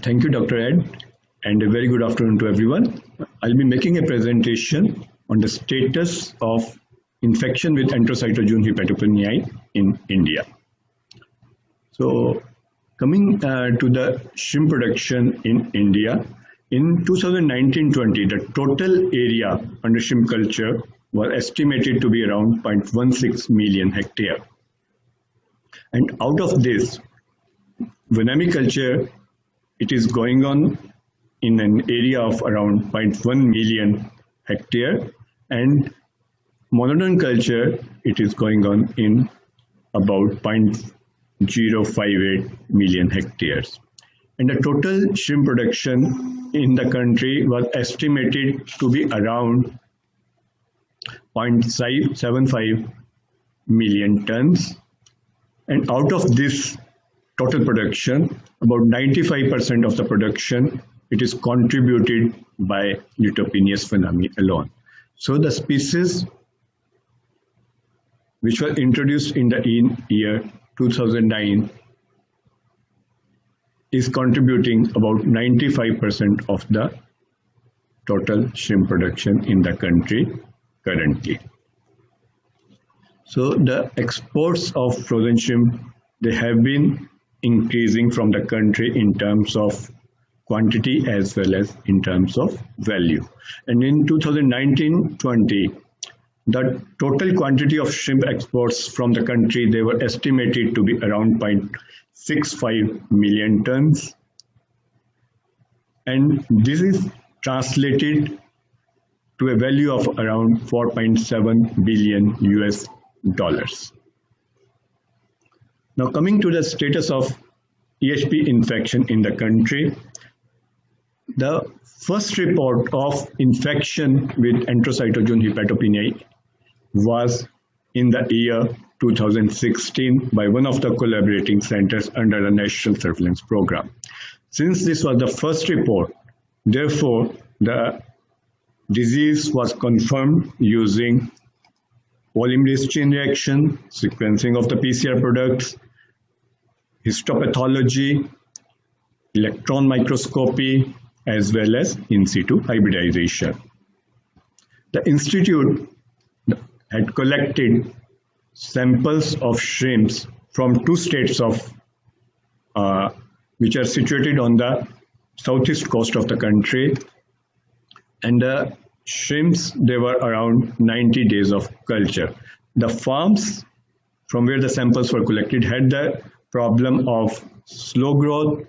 Thank you, Dr. Ed, and a very good afternoon to everyone. I'll be making a presentation on the status of infection with Enterocytozoon hepatopenaei in India. So, coming to the shrimp production in India, in 2019-20, the total area under shrimp culture was estimated to be around 0.16 million hectare. And out of this, Vannamei culture, it is going on in an area of around 0.1 million hectare, and monodon culture, it is going on in about 0.058 million hectares. And the total shrimp production in the country was estimated to be around 0.75 million tons. And out of this total production, about 95% of the production, it is contributed by Eutyropenaeus vannamei alone. So the species which was introduced in the year 2009 is contributing about 95% of the total shrimp production in the country currently. So the exports of frozen shrimp, they have been increasing from the country in terms of quantity as well as in terms of value. And in 2019-20, the total quantity of shrimp exports from the country, they were estimated to be around 0.65 million tons. And this is translated to a value of around 4.7 billion US dollars. Now coming to the status of EHP infection in the country, the first report of infection with Enterocytozoon hepatopenaei was in the year 2016 by one of the collaborating centers under the National Surveillance Program. Since this was the first report, therefore the disease was confirmed using polymerase chain reaction, sequencing of the PCR products, histopathology, electron microscopy, as well as in situ hybridization. The institute had collected samples of shrimps from two states of which are situated on the southeast coast of the country, and the shrimps, they were around 90 days of culture. The farms from where the samples were collected had the problem of slow growth,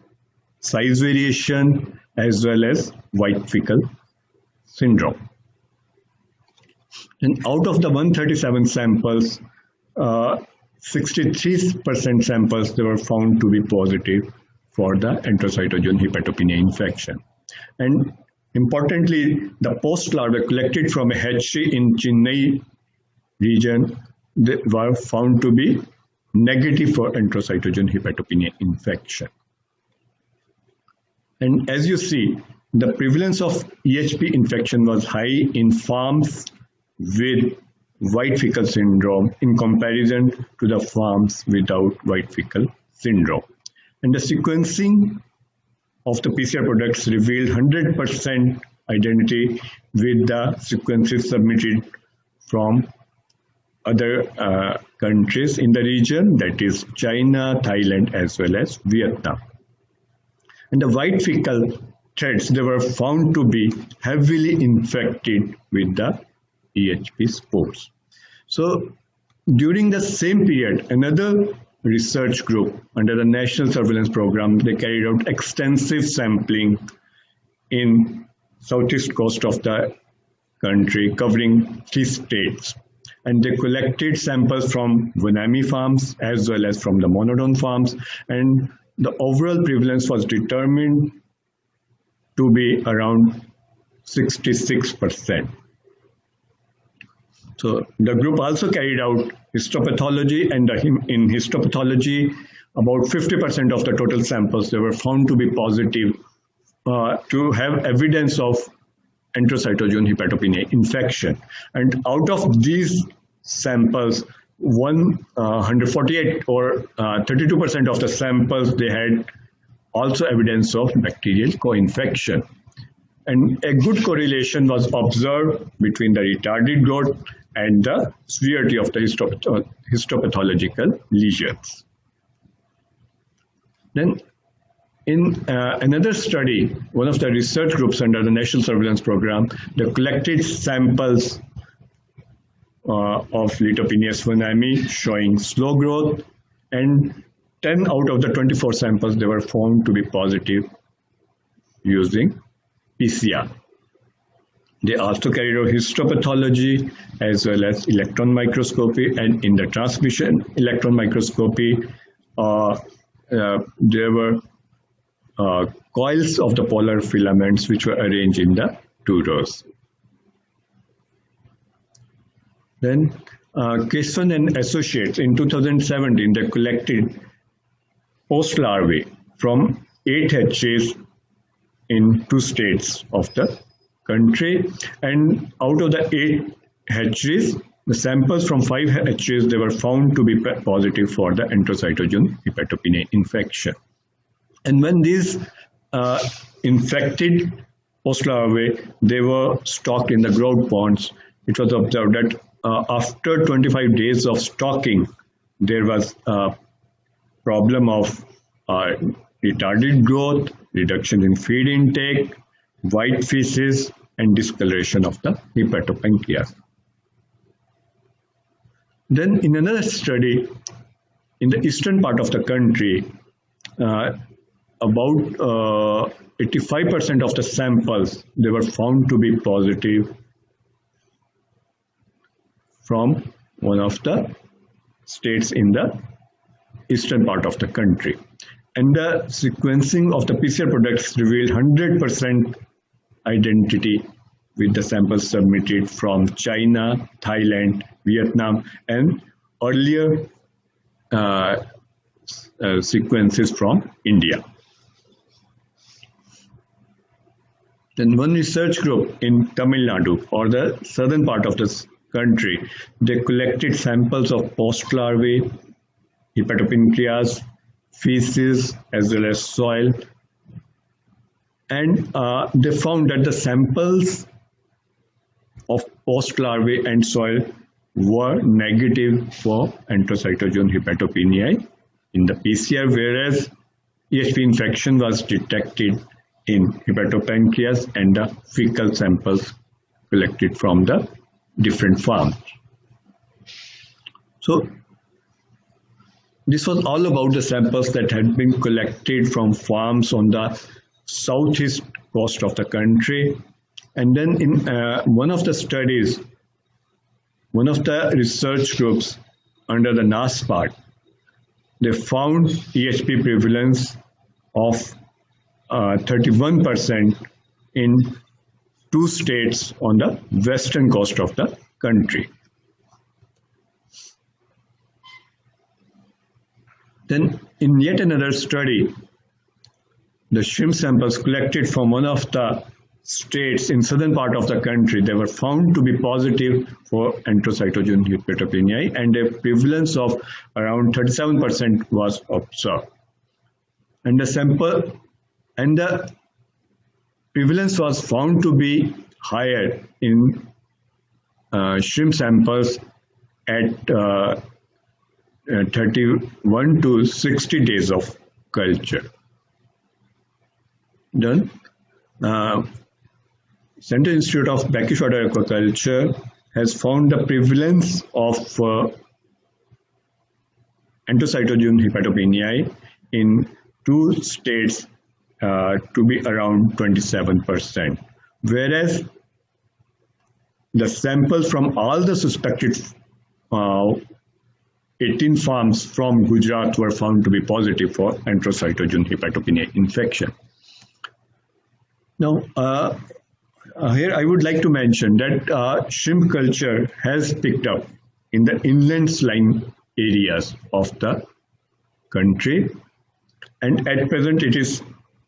size variation, as well as white fecal syndrome. And out of the 137 samples, 63% samples, they were found to be positive for the Enterocytozoon hepatopenaei infection. And importantly, the post-larvae collected from a hatchery in Chennai region, they were found to be negative for Enterocytozoon hepatopenaei infection. And as you see, the prevalence of EHP infection was high in farms with white fecal syndrome in comparison to the farms without white fecal syndrome. And the sequencing of the PCR products revealed 100% identity with the sequences submitted from other countries in the region, that is China, Thailand, as well as Vietnam. And the white fecal threads, they were found to be heavily infected with the EHP spores. So during the same period, another research group under the National Surveillance Program, they carried out extensive sampling in southeast coast of the country, covering 3 states. And they collected samples from vannamei farms as well as from the monodon farms, and the overall prevalence was determined to be around 66%. So the group also carried out histopathology, and in histopathology, about 50% of the total samples, they were found to be positive to have evidence of Enterocytozoon hepatopenaei infection. And out of these samples, 148 or 32% of the samples, they had also evidence of bacterial co-infection. And a good correlation was observed between the retarded growth and the severity of the histopathological lesions. Then in another study, one of the research groups under the National Surveillance Program, they collected samples of Litopenaeus vannamei showing slow growth, and 10 out of the 24 samples, they were found to be positive using PCR. They also carried out histopathology as well as electron microscopy, and in the transmission electron microscopy, there were coils of the polar filaments which were arranged in the 2 rows. Then Keswan and associates in 2017, they collected post larvae from 8 hatcheries in 2 states of the country, and out of the 8 hatcheries, the samples from 5 hatcheries, they were found to be positive for the Enterocytozoon hepatopenaei infection. And when these infected post larvae, they were stocked in the growth ponds, it was observed that after 25 days of stocking, there was a problem of retarded growth, reduction in feed intake, white feces, and discoloration of the hepatopancreas. Then in another study, in the eastern part of the country, about 85% of the samples, they were found to be positive from one of the states in the eastern part of the country. And the sequencing of the PCR products revealed 100% identity with the samples submitted from China, Thailand, Vietnam, and earlier sequences from India. Then one research group in Tamil Nadu, or the southern part of this country, they collected samples of post larvae, hepatopancreas, feces, as well as soil, and they found that the samples of post larvae and soil were negative for Enterocytozoon hepatopenaei in the PCR, whereas EHP infection was detected in hepatopancreas and the fecal samples collected from the different farms. So this was all about the samples that had been collected from farms on the southeast coast of the country. And then in one of the studies, one of the research groups under the NASPART, they found EHP prevalence of 31% in 2 states on the western coast of the country. Then in yet another study, the shrimp samples collected from one of the states in southern part of the country, they were found to be positive for Enterocytozoon hepatopenaei, and a prevalence of around 37% was observed. And the prevalence was found to be higher in shrimp samples at 31 to 60 days of culture. Then, Central Institute of Brackish-water Aquaculture has found the prevalence of Enterocytozoon hepatopenaei in 2 states to be around 27%, whereas the samples from all the suspected 18 farms from Gujarat were found to be positive for Enterocytozoon hepatopenaei infection. Now, here I would like to mention that shrimp culture has picked up in the inland line areas of the country, and at present it is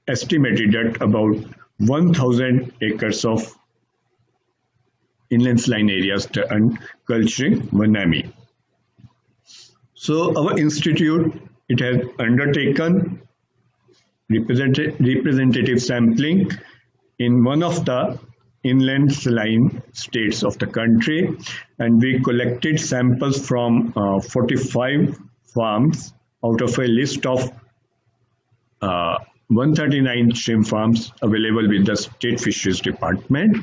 estimated that about 1,000 acres of inland line areas are culturing vannamei. So our institute, it has undertaken representative sampling in one of the inland saline states of the country, and we collected samples from 45 farms out of a list of 139 shrimp farms available with the State Fisheries Department,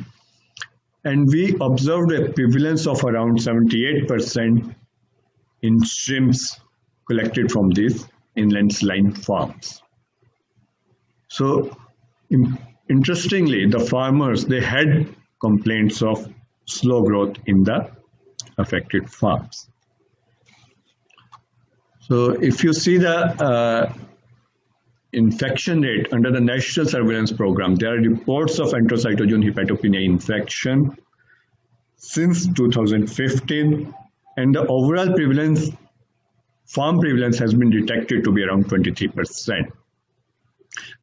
and we observed a prevalence of around 78% in shrimps collected from these inland saline farms. So interestingly, the farmers, they had complaints of slow growth in the affected farms. So if you see the infection rate under the National Surveillance Program, there are reports of Enterocytozoon hepatopenaei infection since 2015, and the overall prevalence, farm prevalence, has been detected to be around 23%.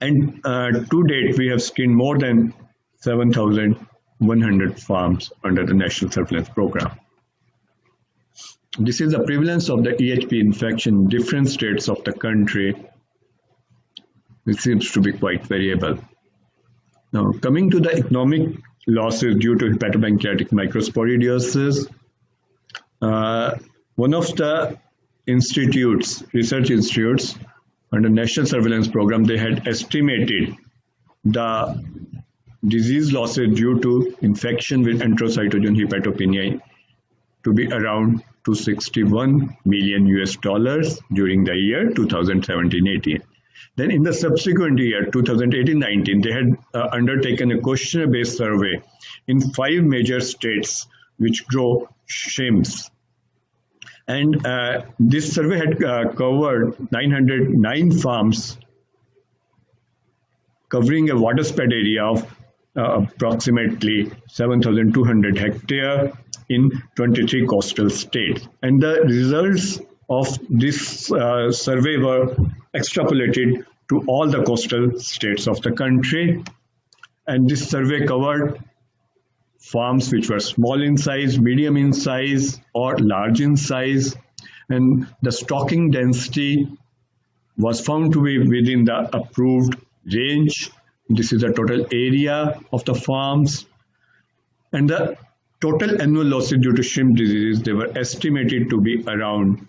And to date, we have screened more than 7,100 farms under the National Surveillance Program. This is the prevalence of the EHP infection in different states of the country. It seems to be quite variable. Now, coming to the economic losses due to hepatopancreatic microsporidiosis, one of the research institutes under National Surveillance Program, they had estimated the disease losses due to infection with Enterocytozoon hepatopenaei to be around $261 million during the year 2017-18. Then in the subsequent year, 2018-19, they had undertaken a questionnaire-based survey in 5 major states which grow shrimps. And this survey had covered 909 farms, covering a water spread area of approximately 7,200 hectares in 23 coastal states. And the results of this survey were extrapolated to all the coastal states of the country. And this survey covered farms which were small in size, medium in size, or large in size. And the stocking density was found to be within the approved range. This is the total area of the farms. And the total annual losses due to shrimp diseases, they were estimated to be around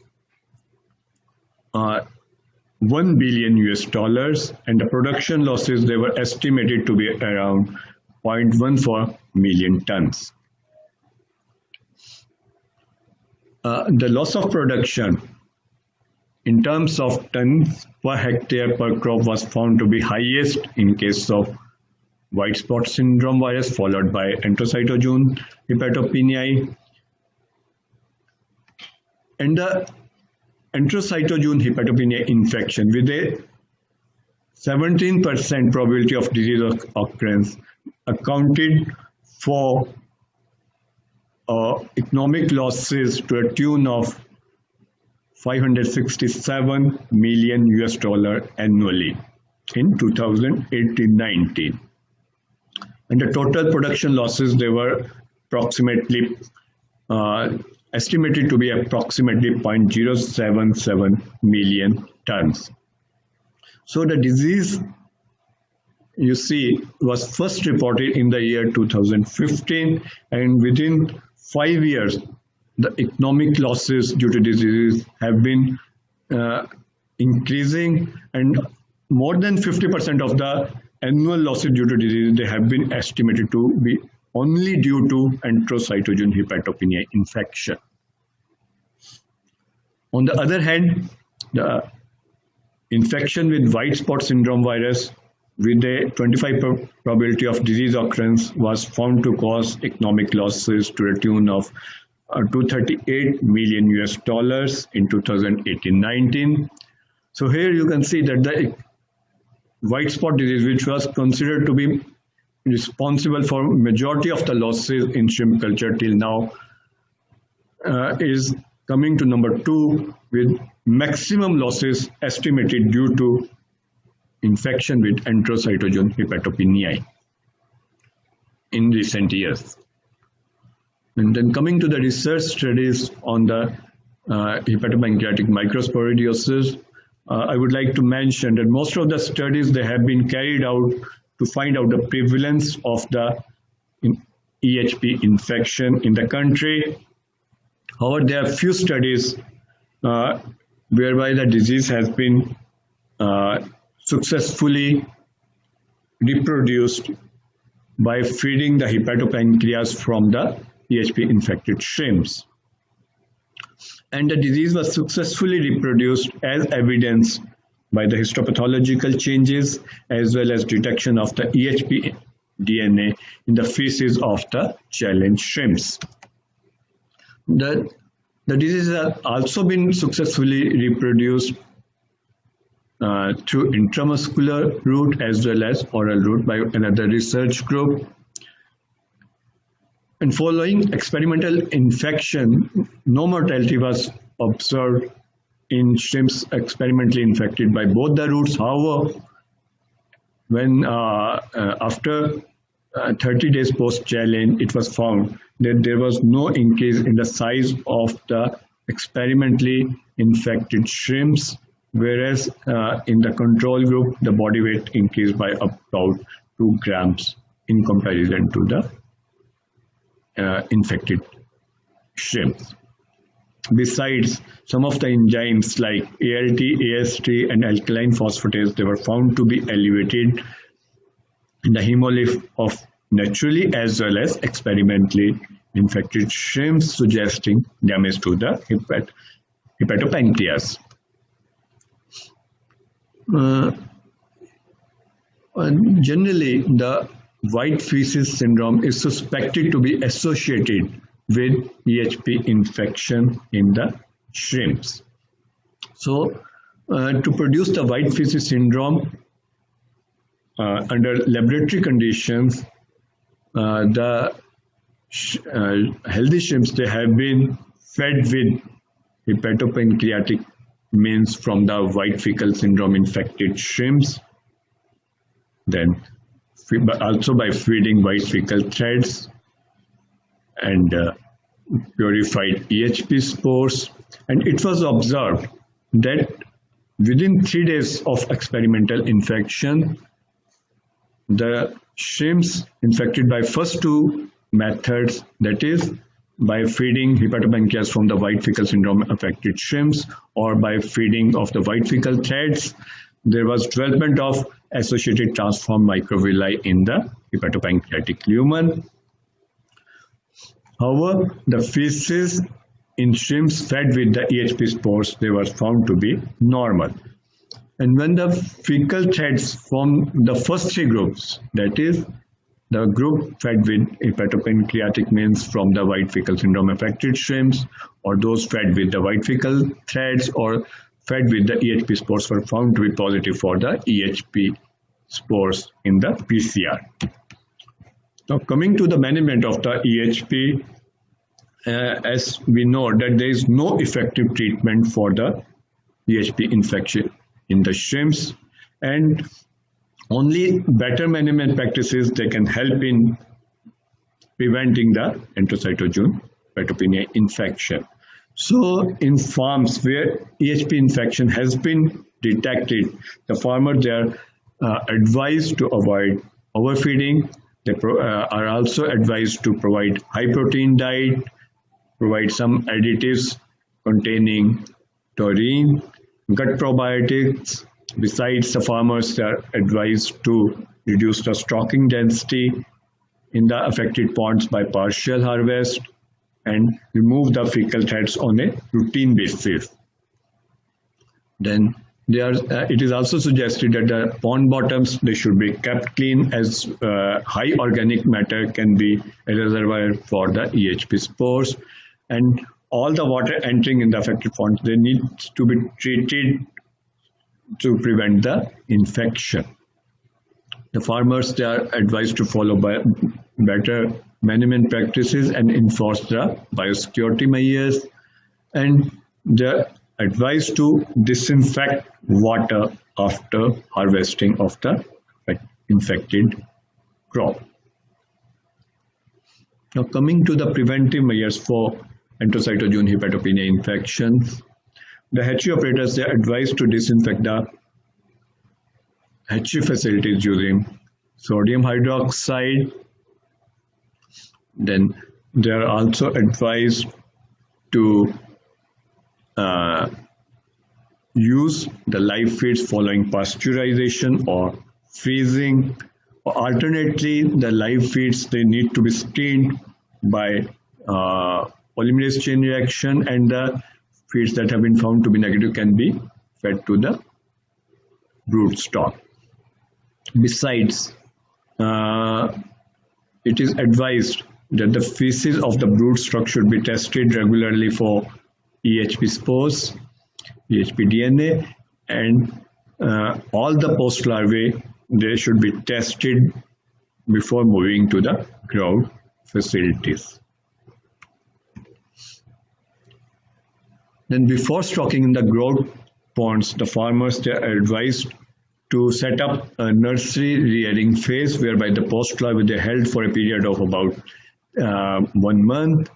$1 billion, and the production losses, they were estimated to be around 0.14 million tons. The loss of production in terms of tons per hectare per crop was found to be highest in case of white spot syndrome virus, followed by Enterocytozoon hepatopenaei. And the Enterocytozoon hepatopenaei infection with a 17% probability of disease occurrence accounted for economic losses to a tune of $567 million annually in 2018-19. And the total production losses, they were approximately estimated to be approximately 0.077 million tons. So the disease, you see, was first reported in the year 2015, and within 5 years, the economic losses due to disease have been increasing, and more than 50% of the annual losses due to disease, they have been estimated to be only due to Enterocytozoon hepatopenaei infection. On the other hand, the infection with white spot syndrome virus with a 25% probability of disease occurrence was found to cause economic losses to a tune of $238 million in 2018-19. So here you can see that the white spot disease, which was considered to be responsible for majority of the losses in shrimp culture till now, is coming to number 2 with maximum losses estimated due to infection with Enterocytozoon hepatopenaei in recent years. And then coming to the research studies on the hepatopancreatic microsporidiosis, I would like to mention that most of the studies they have been carried out to find out the prevalence of the EHP infection in the country. However, there are few studies whereby the disease has been successfully reproduced by feeding the hepatopancreas from the EHP infected shrimps. And the disease was successfully reproduced as evidenced by the histopathological changes as well as detection of the EHP DNA in the feces of the challenged shrimps. The disease has also been successfully reproduced through intramuscular route as well as oral route by another research group. And following experimental infection, no mortality was observed in shrimps experimentally infected by both the routes. However, when after 30 days post-challenge, it was found that there was no increase in the size of the experimentally infected shrimps, whereas in the control group, the body weight increased by about 2 grams in comparison to the infected shrimps. Besides, some of the enzymes like ALT, AST, and alkaline phosphatase, they were found to be elevated in the hemolymph of naturally as well as experimentally infected shrimps, suggesting damage to the hepatopancreas. Generally, the white feces syndrome is suspected to be associated with EHP infection in the shrimps. So, to produce the white feces syndrome under laboratory conditions, the healthy shrimps, they have been fed with hepatopancreatic means from the white fecal syndrome infected shrimps, then also by feeding white fecal threads and purified EHP spores. And it was observed that within 3 days of experimental infection, the shrimps infected by first 2 methods, that is by feeding hepatopancreas from the white fecal syndrome affected shrimps or by feeding of the white fecal threads, there was development of associated transformed microvilli in the hepatopancreatic lumen. However, the feces in shrimps fed with the EHP spores, they were found to be normal. And when the fecal threads from the first 3 groups, that is the group fed with hepatopancreatic means from the white fecal syndrome affected shrimps, or those fed with the white fecal threads or fed with the EHP spores, were found to be positive for the EHP spores in the PCR. Now, coming to the management of the EHP, as we know that there is no effective treatment for the EHP infection in the shrimps, and only better management practices, they can help in preventing the Enterocytozoon hepatopenaei infection. So in farms where EHP infection has been detected, the farmers, they are advised to avoid overfeeding. They are also advised to provide high protein diet, provide some additives containing taurine, gut probiotics. Besides, the farmers are advised to reduce the stocking density in the affected ponds by partial harvest and remove the fecal threads on a routine basis. Then it is also suggested that the pond bottoms, they should be kept clean, as high organic matter can be a reservoir for the EHP spores, and all the water entering in the affected ponds, they need to be treated to prevent the infection. The farmers, they are advised to follow better management practices and enforce the biosecurity measures, and they are advised to disinfect water after harvesting of the infected crop. Now, coming to the preventive measures for Enterocytozoon hepatopenaei infections, The hatchery operators, they are advised to disinfect the hatchery facilities using sodium hydroxide. Then they are also advised to use the live feeds following pasteurization or freezing. Alternately, the live feeds, they need to be screened by polymerase chain reaction, and the feeds that have been found to be negative can be fed to the brood stock. Besides, it is advised that the feces of the brood stock should be tested regularly for EHP spores, EHP DNA, and all the post larvae, they should be tested before moving to the grow facilities. Then before stocking in the growth ponds, the farmers, they are advised to set up a nursery rearing phase whereby the post larvae, they are held for a period of about 1 month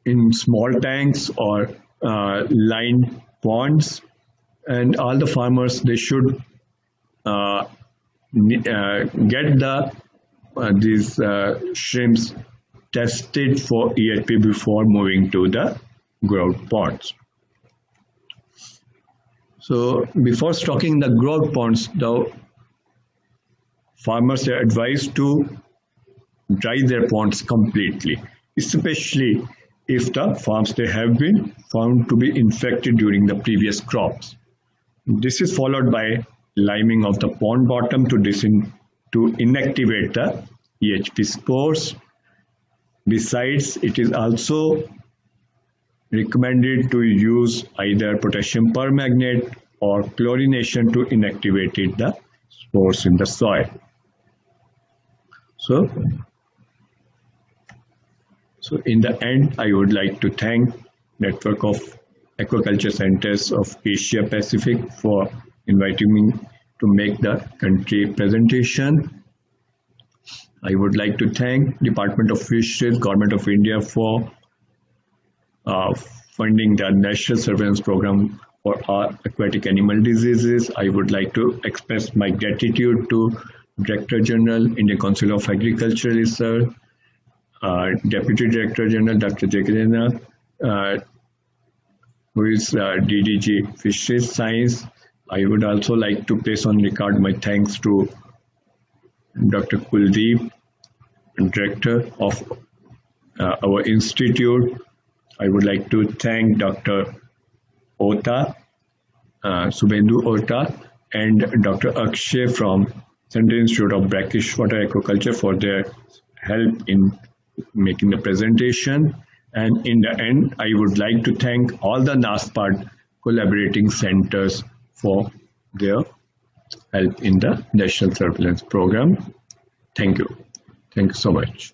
in small tanks or lined ponds, and all the farmers, they should get these shrimps tested for EHP before moving to the growth ponds. So before stocking the growth ponds, the farmers are advised to dry their ponds completely, especially if the farms, they have been found to be infected during the previous crops. This is followed by liming of the pond bottom to inactivate the EHP spores. Besides, it is also recommended to use either potassium permanganate or chlorination to inactivate the spores in the soil. So in the end, I would like to thank Network of Aquaculture Centers of Asia Pacific for inviting me to make the country presentation. I would like to thank Department of Fisheries, Government of India for funding the National Surveillance Program for aquatic animal diseases. I would like to express my gratitude to Director General, Indian Council of Agriculture Research, Deputy Director General, Dr. Jekirina, who is DDG Fisheries Science. I would also like to place on record my thanks to Dr. Kuldeep, Director of our institute. I would like to thank Dr. Ota, Subhendu Ota, and Dr. Akshay from Central Institute of Brackish Water Aquaculture for their help in making the presentation. And in the end, I would like to thank all the NASPAD collaborating centers for their help in the National Surveillance Program. Thank you. Thank you so much.